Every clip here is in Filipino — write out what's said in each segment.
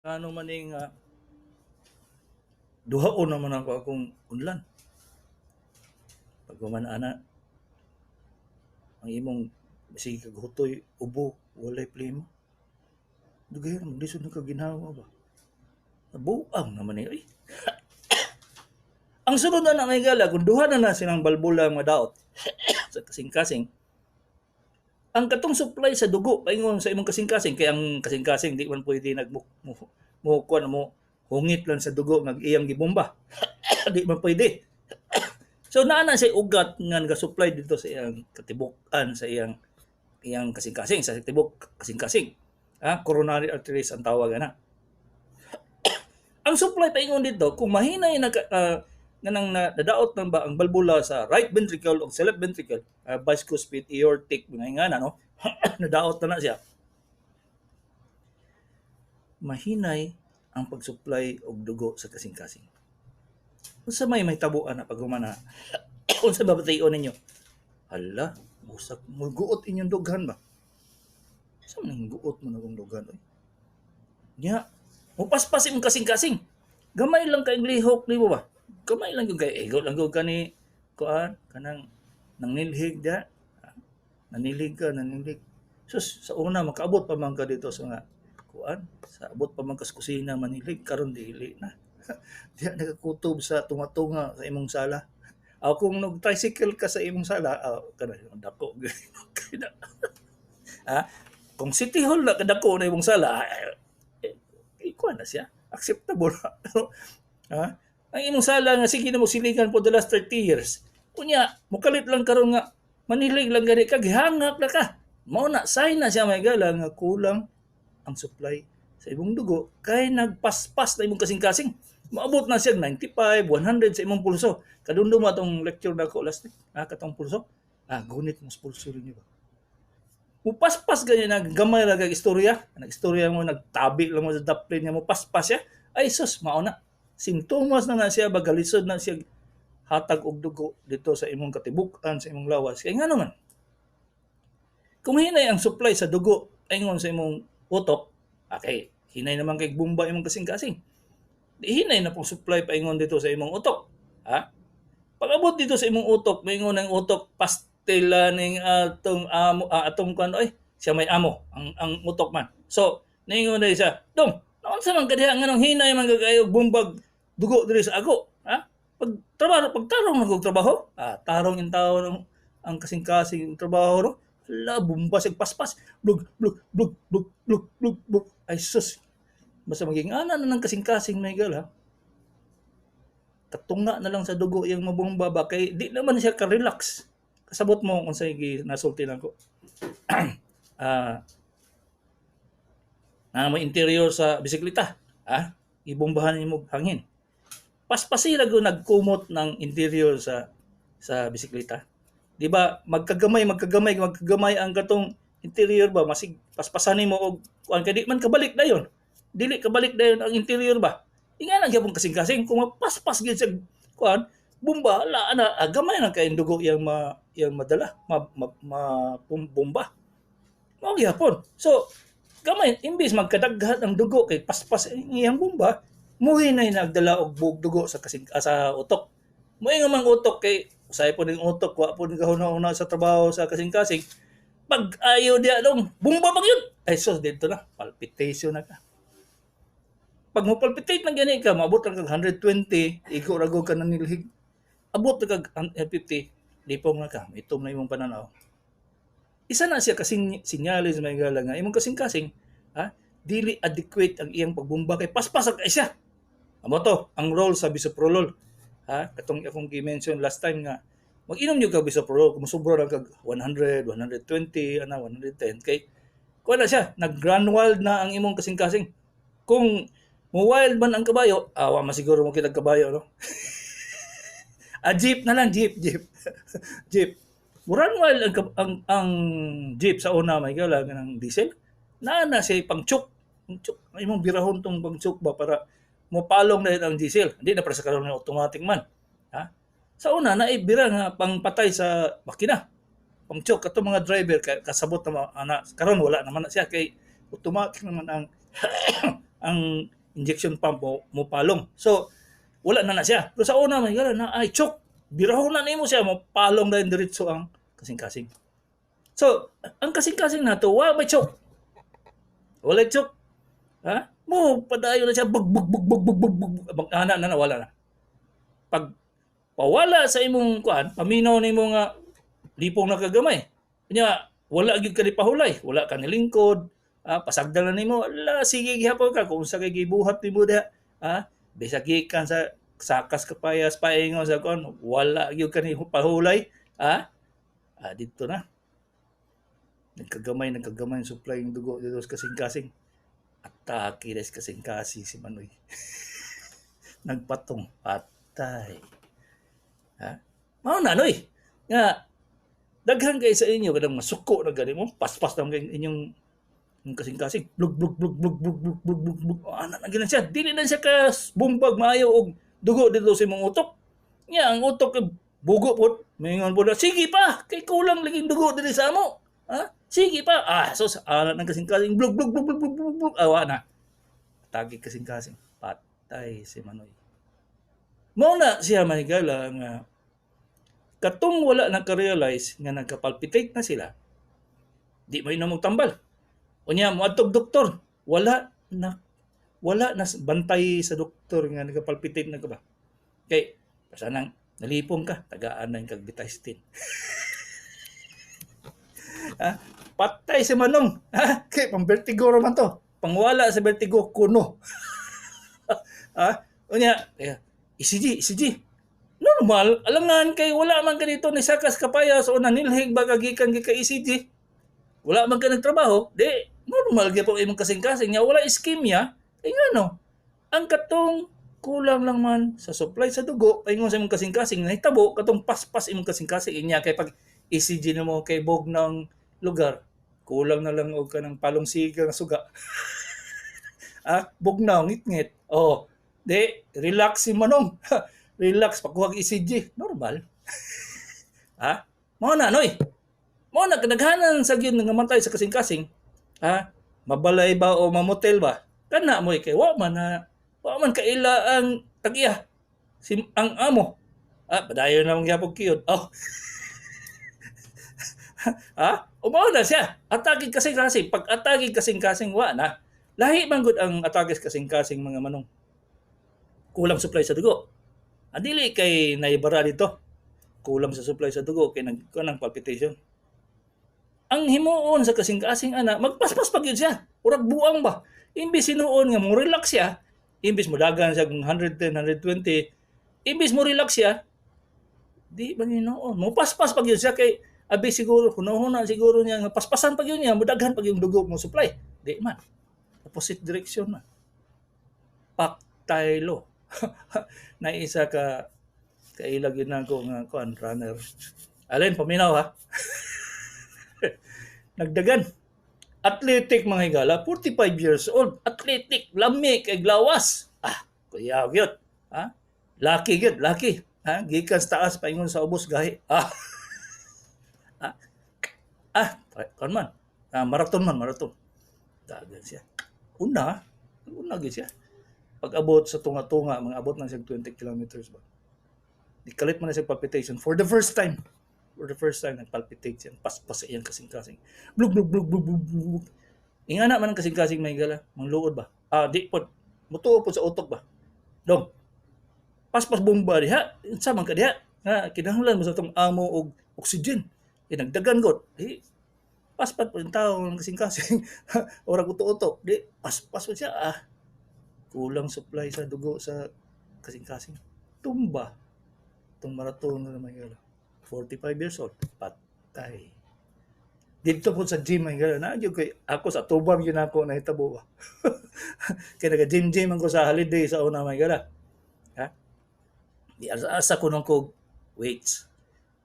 Ano man ning duhaon naman ako akong unlan. Pag man ana, ang imong sige kag hutoy, ubo, walay plema. Dugay ra maglisod na ka ginhawa ba. Nabuang naman ni ay. Ang sunod na may gala kung duha na silang balbula nga daot sa kasing-kasing. Ang katong supply sa dugo paingon sa imong kasing-kasing kay ang kasing-kasing di man pwede mo kuan mo hungit lang sa dugo nga iyang gibomba. Di man pwede. So naa na siya ugat nga naga-supply dito sa iyang katibukan sa iyang kasing-kasing sa tibok kasing-kasing. Coronary arteries ang tawag ana. Ang supply paingon dito kung mahinay na nga nang nadaot ng ba ang balbula sa right ventricle o sa left ventricle, bicuspid aortic nga no. Nadaot na siya. Mahinay ang pag-supply og dugo sa kasing-kasing. Unsa may tabuan na pag humana? Unsa ba batayon ninyo? Hala, busak mo guot inyong dughan ba? Sa man guot mo na kong dughan oy. Nya, mupaspas imong kasing-kasing. Gamay lang kay lihok nimo ba? Gamay lang yung kay ego lang yung kani kuan kanang nangnilhig da. Nanilig ka, nanilig. Sus, sa una makaabot pa man ka dito sa nga kuan, sa abot pa man kas kusina manilig karon dili na. Diya nagakutob sa tunga-tunga sa imong sala. Kung nag-tricycle ka sa imong sala, kana dako. Kung City Hall na kadako na imong sala, kuan na siya. Acceptable. Ang imong sala nga sige na mo siligan for the last 30 years. Kunya, mukalit lang karon nga manilig lang gani ka, gihangak na ka. Mao na sign na siya may gala nga kulang ang supply sa imong dugo kay nagpaspas na imong kasing-kasing. Maabot na siya 95, 100 sa imong pulso. Kadundo mo atong lecture nako last week, katong pulso. Gunit mo sa pulso rin ba. Mupaspas ganyan naggamay ra kag istorya. Nag-istorya mo nagtabi lang mo sa daplin niya mo paspas siya. Ay sus, mao na. Sintomas na siya bagalisod na siya hatag og dugo dito sa imong katibukan, sa imong lawas. Kaya nga naman, kung hinay ang supply sa dugo, ingon sa imong utok, okay, hinay naman kay bumba imong kasing-kasing. Di hinay na pong supply paingon dito sa imong utok. Pag-abot dito sa imong utok, maingon ang utok, pastela ning atong kan oy, siya may amo, ang utok man. So, naingon na siya, dong, naon sa man kadiha nga nang hinay man kagayo bumbag dugo diri sa ako. Pagtarong na kong trabaho, tarong yung tao ng ang kasing-kasing trabaho, no? Hala, bumbas, paspas, blug, blug, blug, blug, blug, blug, blug. Ay, sus. Basta maging ana na ng kasing-kasing may gal, katunga na lang sa dugo yung mabumba ba, kay di naman siya ka-relax. Kasabot mo kung sa'yo nasulti lang ko. May interior sa bisikleta, ibombahan mo hangin. Paspasira ko nagkumot ng interior sa bisikleta. 'Di ba? Magkagamay ang katong interior ba masig paspasanin mo og kuan kay di man kabalik dayon. Dili kabalik dayon ang interior ba. Inga lang gyapon kasing-kasing kung mapaspas gyud sa kuan bomba la ana gamay na kay dugo yang madala bomba. Mao gyapon. So gamay imbis magkadaghan ang dugo kay paspas iyang bomba muhi na nagdala og dugo sa sa utok. Muhi nga mang utok kay usay po ning utok wa po gahuna-una sa trabaho sa kasing-kasing. Pag ayo dia dong, bumba bang yun? Ay sus dito na, palpitation na ka. Pag mo palpitate na gani ka, maabot lang kag 120, ikaw rago ka na nilhig. Abot na kag 150, lipong na ka, itom na imong pananaw. Isa na siya kasing sinyalis may gala nga imong kasing-kasing, dili adequate ang iyang pagbumba kay paspas ang siya. Amo to, ang role sa bisoprolol. Katong akong gi-mention last time nga, mag-inom nyo ka bisoprolol, kung sobra lang kag 100, 120, 110, kay kuha na siya, nag-run wild na ang imong kasing-kasing. Kung mo wild man ang kabayo, wa masiguro mo kitag kabayo, no? Jeep na lang, jeep. Jeep. Run wild ang jeep sa una, may gala ng diesel. Na siya pangchuk. Ang imong birahon tong pangchuk ba para mopalong na ang diesel. Hindi na para sa karon na automatic man. Sa una na ibira nga pangpatay sa makina. Pangchok ato mga driver kasabot na ana karon wala naman na siya kay automatic naman ang ang injection pump mo palong. So wala na siya. Pero sa una may gala na ay chok. Birahon na nimo siya mo palong na diretso ang kasing-kasing. So ang kasing-kasing nato wa may chok. Wala chok. Ha? Mo padayon na siya bug ana na wala na. Pag pawala sa imong kuan, paminaw nimo nga lipong na kagamay. Kanya wala gyud ka ni pahulay, wala ka ni lingkod, pasagdal na nimo, ala sige gihapon ka kung sa kay gibuhat nimo diha. Bisag gikan sa sakas kapayas paingon sa kon, wala gyud ka ni pahulay. Dito na. Nagkagamay ang supply ng dugo dito sa kasing-kasing. Atake des kasing-kasing si Manoy. Nagpatong patay. Mao na noy. Nga daghan kay sa inyo kadang masuko na gani mo, paspas lang kay inyong kasing-kasing. Blug blug blug blug blug blug blug blug blug. Ana na gina siya. Dili na siya ka bumbag maayo og dugo dito sa imong utok. Nya ang utok bugo pod. Mingon pod, sige pa, kay kulang lagi dugo diri sa amo. Sige pa. So ana ng kasing-kasing blug blug blug blug blug blug. Awa na. Tagi kasing-kasing. Patay si Manoy. Mao na siya mahigala nga katong wala nagka-realize nga nagka-palpitate na sila, di may namong tambal. Unya moadtog doktor, wala na bantay sa doktor nga nagka-palpitate na ka ba. Kay pasanang nalipong ka, tagaan na yung kag-Betahistine. Patay si Manong. Kay pang vertigo raman to. Pangwala sa vertigo kuno. Unya, ECG. Normal, alangan kay wala man ka dito ni sakas kapayas o nanilhig baga gikan ka ECG. Wala man ka nagtrabaho, di normal gyud po imong kasing-kasing nya wala iskemya. Ngano? Ang katong kulang lang man sa supply sa dugo, paingon sa imong kasing-kasing nahitabo katong paspas imong kasing-kasing inya kay pag ECG na mo kay bog ng lugar, kulang na lang og kanang palong siga nga suga. Bugnaw ngit-ngit. Di relax si Manong. Relax, pagkuhag ECG, normal. Mao na noy. Mao na kadaghanan sa gyud nga matay sa kasing-kasing. Mabalay ba o mamotel ba? Kana mo kay wa man kaila ang tag-iya. Ang amo. Padayon na mong gyapon kiyod. Mao na siya. Atake kasing-kasing. Pag atake kasing-kasing wa na. Lahi man gud ang atake kasing-kasing mga Manong. Kulang supply sa dugo. Dili kay naibara dito. Kulang sa supply sa dugo kay nagkanang palpitation. Ang himuon sa kasing-kasing ana, magpaspas pa gyud siya. Urag buang ba? Imbis sinuon nga mo relax siya, imbis mo dagan siya 110, 120, imbis mo relax siya, di ba hinuon? Mo paspas pa gyud siya kay abi siguro hunahuna siguro niya nga paspasan pa gyud niya, mudaghan pa yung dugo mo supply. Di man. Opposite direction na. Paktaylo. Na isa ka kailag yun na ko nga kuan runner. Alin paminaw ha. Nagdagan. Athletic mga higala, 45 years old, athletic, lami kay glawas. Kuyaw gyud. Lucky gyud, lucky. Gikan sa taas paingon sa ubos gahi. Kon man. Marathon. Dagan siya. Una gyud siya. Pag-abot sa tunga-tunga, mga abot na siya 20 kilometers ba. Dikalit man na siya palpitation for the first time. Nagpalpitate siya. Paspas iyang kasing-kasing. Blug. Ingana man ang kasing-kasing may gala. Mangluod ba? Di po. Mutuo po sa utok ba? Dong. Paspas bomba diha. Sama ka diha. Kinahanglan mo sa itong amo og oxygen. Nagdagan god. Paspas po yung tao ng kasing-kasing. Orang utok-utok. Di, paspas po siya. Kulang supply sa dugo sa kasing-kasing. Tumba. Itong marathon na may gala. 45 years old. Patay. Dito po sa gym may gala. Ako sa tubam yun ako nahitabo ba. Kaya naga-gym ako sa holiday sa una may gala. Di asa ko nung ko weights.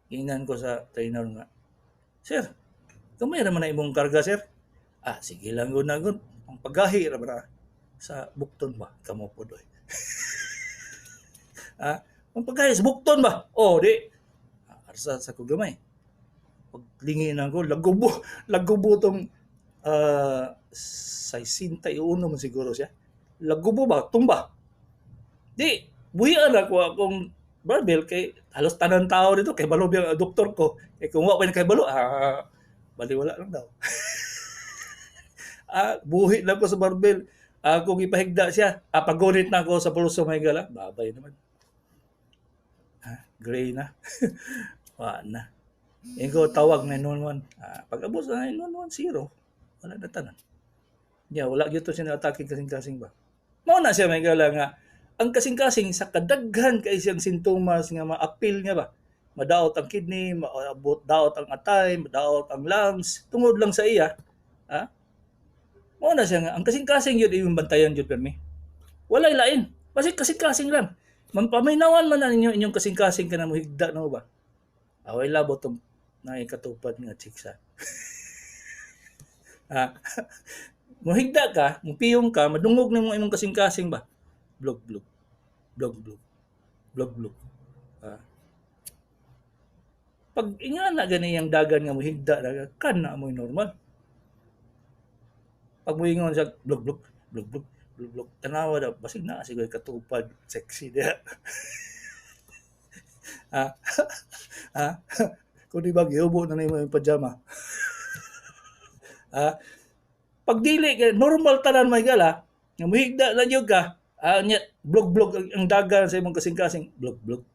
Ingnan ko sa trainer nga. Sir, kamay naman na imong karga, sir? Sige lang gud na gud. Ang paggahi ra ba sa bukton ba? Kamo po doy. Ang paggahi sa bukton ba? Di. Arsa sa kugamay. Paglingi na ko, lagubo tong 61 man siguro siya. lagubo ba, tumba. Di, buhian ako akong barbell kay halos tanan tao dito kay balo ang doktor ko. Kay kung wa pa ni kay balo, baliwala lang daw. Buhi lang ko sa barbell. Kung ipahigda siya, pagunit na ako sa pulso may gala. Babay naman. Gray na. Wala na. Yung ko tawag 911. Pag-abot sa 911, zero. Wala na tanan. Wala gyud to siya atake kasing-kasing ba. Mao na siya may gala nga ang kasing-kasing sa kadaghan kay siyang sintomas nga ma-appeal nga ba. Madaot ang kidney, daot ang atay, madaot ang lungs, tungod lang sa iya. Mao na siya nga ang kasing-kasing yun imong bantayan jud permi. Walay lain. Basta kasing-kasing lang. Paminawan man na ninyo inyong kasing-kasing kana mo higda na ba. Away labot tong naikatupad nga chiksa. Mohigda ka, mupiyong ka, madungog na mo imong kasing-kasing ba? Blog. Pag ingana gani yung dagan nga mohigda, kan na mo normal. Pag moingon sa blog, tanawa daw, basig na siguro katupad, sexy diya. Kung di ba, giubo na yung pajama. Pag dili, normal tanan may gala, nga muhigda lang yun ka, blog ang dagan sa imong kasing-kasing, blog,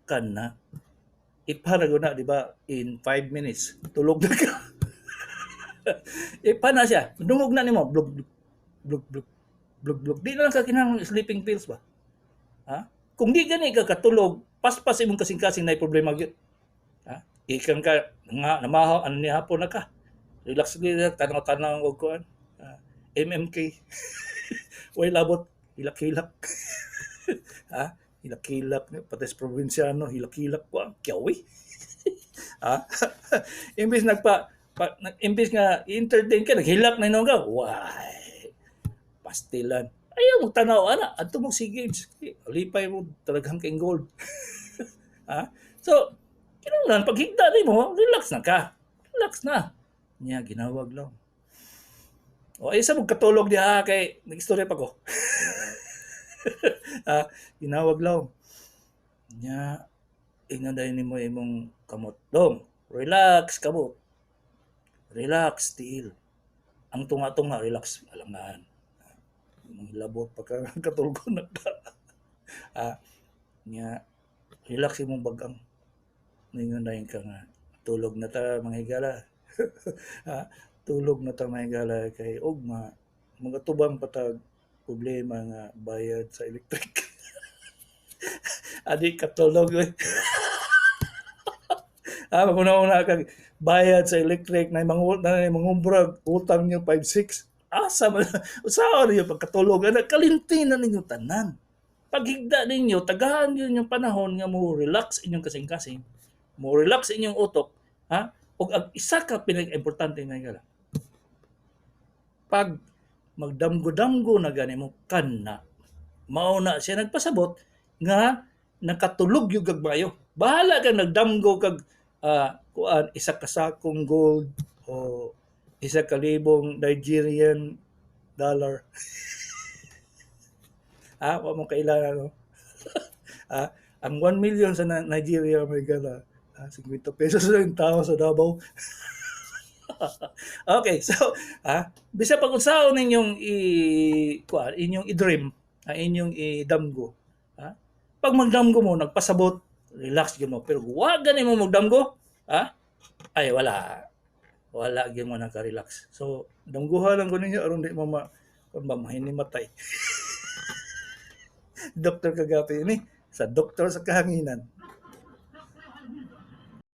kan na. Iparago na, di ba, in 5 minutes, tulog na ka. Pa na siya, dungog na nimo, blog. Di na lang ka kinahanglan sleeping pills ba? Kung di gani ka katulog, paspas imong kasing-kasing na problema gyud. Ikan ka nga namahaw ano ni hapon na ka. Relax gyud tanaw-tanaw og kuan. MMK. Way labot hilak-hilak. Hilak-hilak pates probinsyano, hilak-hilak ko kyawi. Imbis nga entertain ka, naghilak na ka. Why? Pastilan. Ayaw mo tanaw, ato mo SEA Games. Alipay mo, talagang kayong gold. So, kinahanglan, pag higda rin mo, relax na ka. Relax na. Ginawag lang. Isa mong katulog niya, kay nag-istorya pa ko. Ginawag lang. Inaday ni mo imong kamot. Dong, relax kamot. Relax, still. Ang tunga-tunga, relax, alangan. Labot pagka katulgo na ka. Relax imong bagang. Ningon na ka nga. Tulog na ta, mga higala. Tulog na ta, mga higala. Kay ugma, mga tubang patag problema nga bayad sa electric. Adik katulog. Maguna-una kag bayad sa electric na mangumbrag utang niyo 5-6. Asa man usaon niyo pagkatulog kalimtin na ninyo tanan. Paghigda ninyo tagahan niyo yung panahon nga mo relax inyong kasing-kasing. Mo relax inyong utok, ug ang isa ka pinaka-importante nga gala. Pag magdamgo-damgo na gani mo kanna. Mao na siya nagpasabot nga nakatulog yung gagbayo. Bahala kang nagdamgo kag isa ka sakong gold o 1,000 Nigerian dollar. Wa mo kailangan no. Ang 1 million sa Nigeria may gala 50 pesos lang tao sa Davao. Okay, so bisa pag unsaon ninyong inyong i-dream, inyong i-damgo. Pag magdamgo mo nagpasabot, relax gyud mo, pero wa gani mo magdamgo, ay wala gyud mo naka-relax. So damguhan lang ko ninyo aron di mo mahinimatay. Doktor kagapi ini sa doktor sa kahanginan.